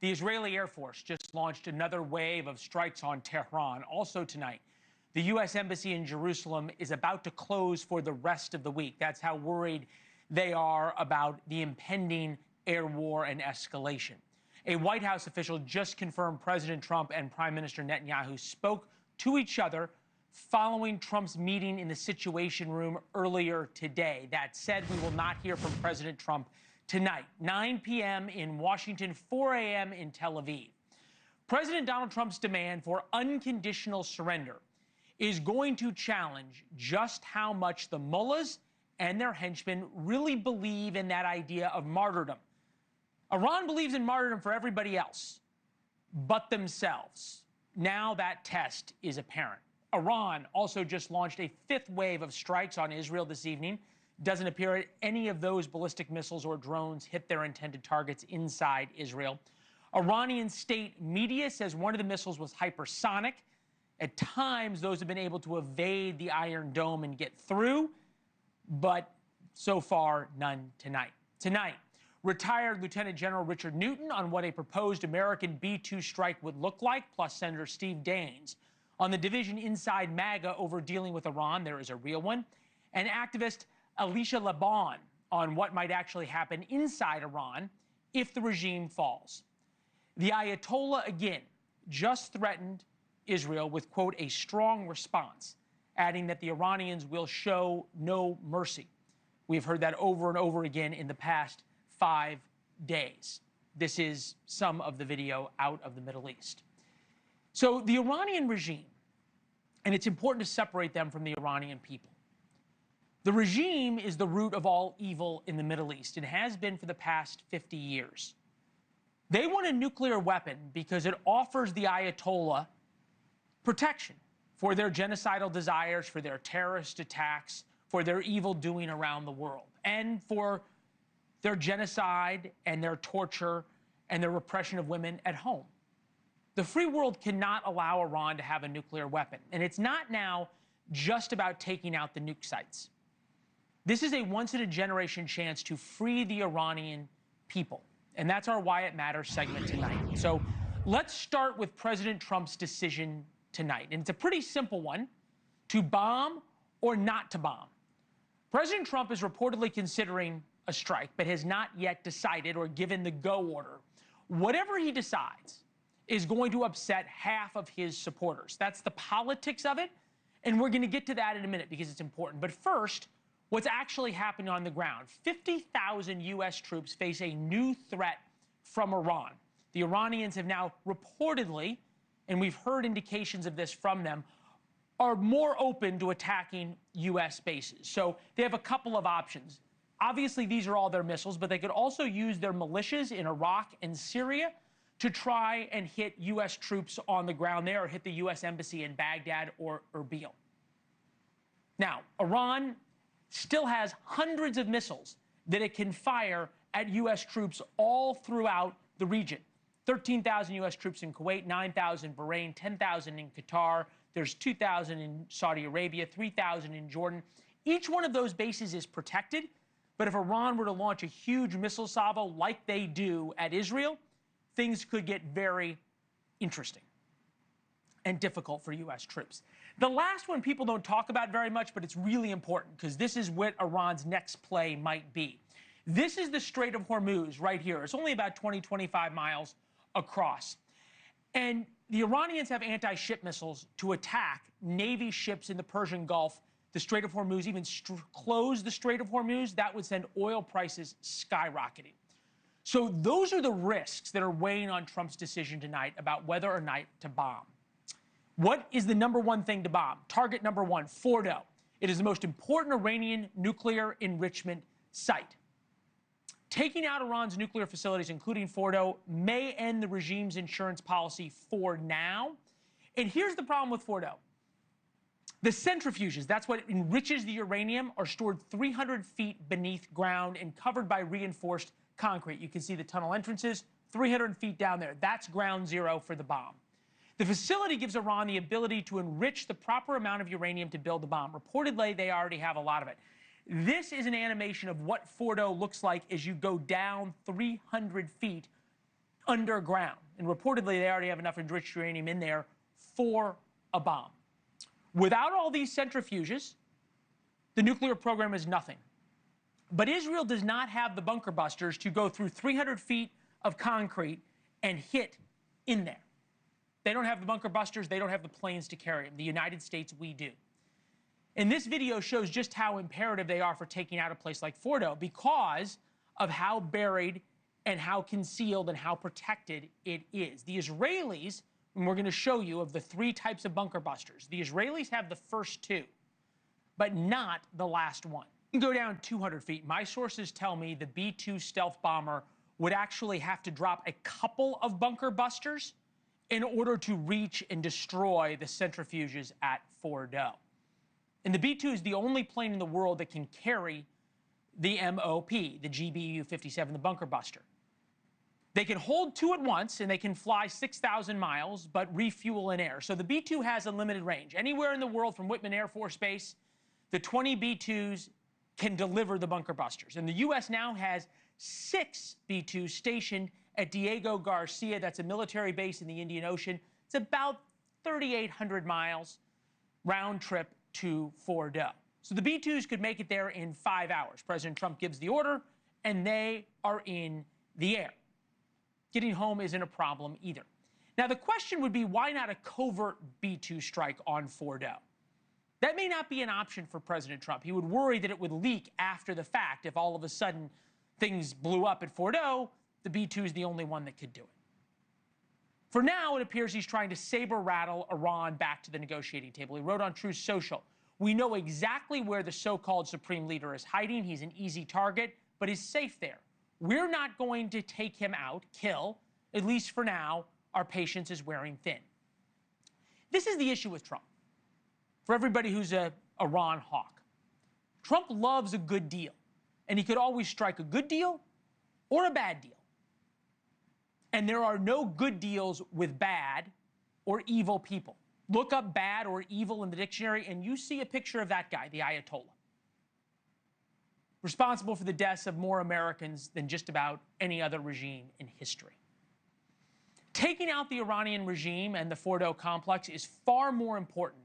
The Israeli Air Force just launched another wave of strikes on Tehran. Also tonight, the U.S. Embassy in Jerusalem is about to close for the rest of the week. That's how worried they are about the impending air war and escalation. A White House official just confirmed President Trump and Prime Minister Netanyahu spoke to each other following Trump's meeting in the Situation Room earlier today. That said, we will not hear from President Trump tonight, 9 p.m. in Washington, 4 a.m. in Tel Aviv. President Donald Trump's demand for unconditional surrender is going to challenge just how much the mullahs and their henchmen really believe in that idea of martyrdom. Iran believes in martyrdom for everybody else but themselves. Now that test is apparent. Iran also just launched a fifth wave of strikes on Israel this evening. Doesn't appear any of those ballistic missiles or drones hit their intended targets inside Israel. Iranian state media says one of the missiles was hypersonic. At times, those have been able to evade the Iron Dome and get through, but so far, none tonight. Tonight, retired Lieutenant General Richard Newton on what a proposed American B-2 strike would look like, plus Senator Steve Daines on the division inside MAGA over dealing with Iran. There is a real one. And activist Alicia Laban on what might actually happen inside Iran if the regime falls. The Ayatollah, again, just threatened Israel with, quote, a strong response, adding that the Iranians will show no mercy. We've heard that over and over again in the past 5 days. This is some of the video out of the Middle East. So the Iranian regime, and it's important to separate them from the Iranian people. The regime is the root of all evil in the Middle East and has been for the past 50 years. They want a nuclear weapon because it offers the Ayatollah protection for their genocidal desires, for their terrorist attacks, for their evil doing around the world, and for their genocide and their torture and their repression of women at home. The free world cannot allow Iran to have a nuclear weapon. And it's not now just about taking out the nuke sites. This is a once-in-a-generation chance to free the Iranian people. And that's our Why It Matters segment tonight. So let's start with President Trump's decision tonight. And it's a pretty simple one: to bomb or not to bomb. President Trump is reportedly considering a strike, but has not yet decided or given the go order. Whatever he decides is going to upset half of his supporters. That's the politics of it, and we're going to get to that in a minute because it's important. But first, what's actually happening on the ground. 50,000 U.S. troops face a new threat from Iran. The Iranians have now reportedly, and we've heard indications of this from them, are more open to attacking U.S. bases. So they have a couple of options. Obviously, these are all their missiles, but they could also use their militias in Iraq and Syria to try and hit U.S. troops on the ground there, or hit the U.S. Embassy in Baghdad or Erbil. Now, Iran still has hundreds of missiles that it can fire at U.S. troops all throughout the region. 13,000 U.S. troops in Kuwait, 9,000 in Bahrain, 10,000 in Qatar. There's 2,000 in Saudi Arabia, 3,000 in Jordan. Each one of those bases is protected, but if Iran were to launch a huge missile salvo like they do at Israel, things could get very interesting and difficult for U.S. troops. The last one people don't talk about very much, but it's really important because this is what Iran's next play might be. This is the Strait of Hormuz right here. It's only about 20, 25 miles across. And the Iranians have anti-ship missiles to attack Navy ships in the Persian Gulf. The Strait of Hormuz, even close the Strait of Hormuz, that would send oil prices skyrocketing. So those are the risks that are weighing on Trump's decision tonight about whether or not to bomb. What is the number one thing to bomb? Target number one, Fordo. It is the most important Iranian nuclear enrichment site. Taking out Iran's nuclear facilities, including Fordo, may end the regime's insurance policy for now. And here's the problem with Fordo. The centrifuges, that's what enriches the uranium, are stored 300 feet beneath ground and covered by reinforced concrete. You can see the tunnel entrances 300 feet down there. That's ground zero for the bomb. The facility gives Iran the ability to enrich the proper amount of uranium to build the bomb. Reportedly, they already have a lot of it. This is an animation of what Fordo looks like as you go down 300 feet underground. And reportedly, they already have enough enriched uranium in there for a bomb. Without all these centrifuges, the nuclear program is nothing. But Israel does not have the bunker busters to go through 300 feet of concrete and hit in there. They don't have the bunker busters. They don't have the planes to carry them. The United States, we do. And this video shows just how imperative they are for taking out a place like Fordo because of how buried and how concealed and how protected it is. The Israelis, and we're going to show you of the 3 types of bunker busters, the Israelis have the first 2, but not the last one. You can go down 200 feet. My sources tell me the B-2 stealth bomber would actually have to drop a couple of bunker busters in order to reach and destroy the centrifuges at Fordo. And the B-2 is the only plane in the world that can carry the MOP, the GBU-57, the bunker buster. They can hold 2 at once, and they can fly 6,000 miles, but refuel in air. So the B-2 has unlimited range. Anywhere in the world from Whitman Air Force Base, the 20 B-2s can deliver the bunker busters. And the U.S. now has 6 B-2s stationed at Diego Garcia. That's a military base in the Indian Ocean. It's about 3,800 miles round trip to Fordo. So the B-2s could make it there in 5 hours. President Trump gives the order, and they are in the air. Getting home isn't a problem either. Now, the question would be, why not a covert B-2 strike on Fordo? That may not be an option for President Trump. He would worry that it would leak after the fact. If all of a sudden things blew up at Fordo, the B-2 is the only one that could do it. For now, it appears he's trying to saber-rattle Iran back to the negotiating table. He wrote on Truth Social, "We know exactly where the so-called supreme leader is hiding. He's an easy target, but he's safe there. We're not going to take him out, kill. At least for now, our patience is wearing thin." This is the issue with Trump. For everybody who's a Iran hawk, Trump loves a good deal, and he could always strike a good deal or a bad deal. And there are no good deals with bad or evil people. Look up bad or evil in the dictionary, and you see a picture of that guy, the Ayatollah, responsible for the deaths of more Americans than just about any other regime in history. Taking out the Iranian regime and the Fordo complex is far more important.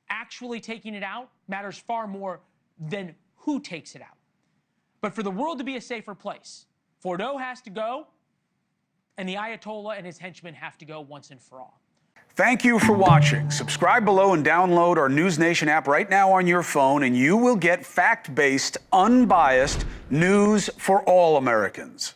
Actually taking it out matters far more than who takes it out. But for the world to be a safer place, Fordo has to go, and the Ayatollah and his henchmen have to go once and for all. Thank you for watching. Subscribe below and download our NewsNation app right now on your phone, and you will get fact-based, unbiased news for all Americans.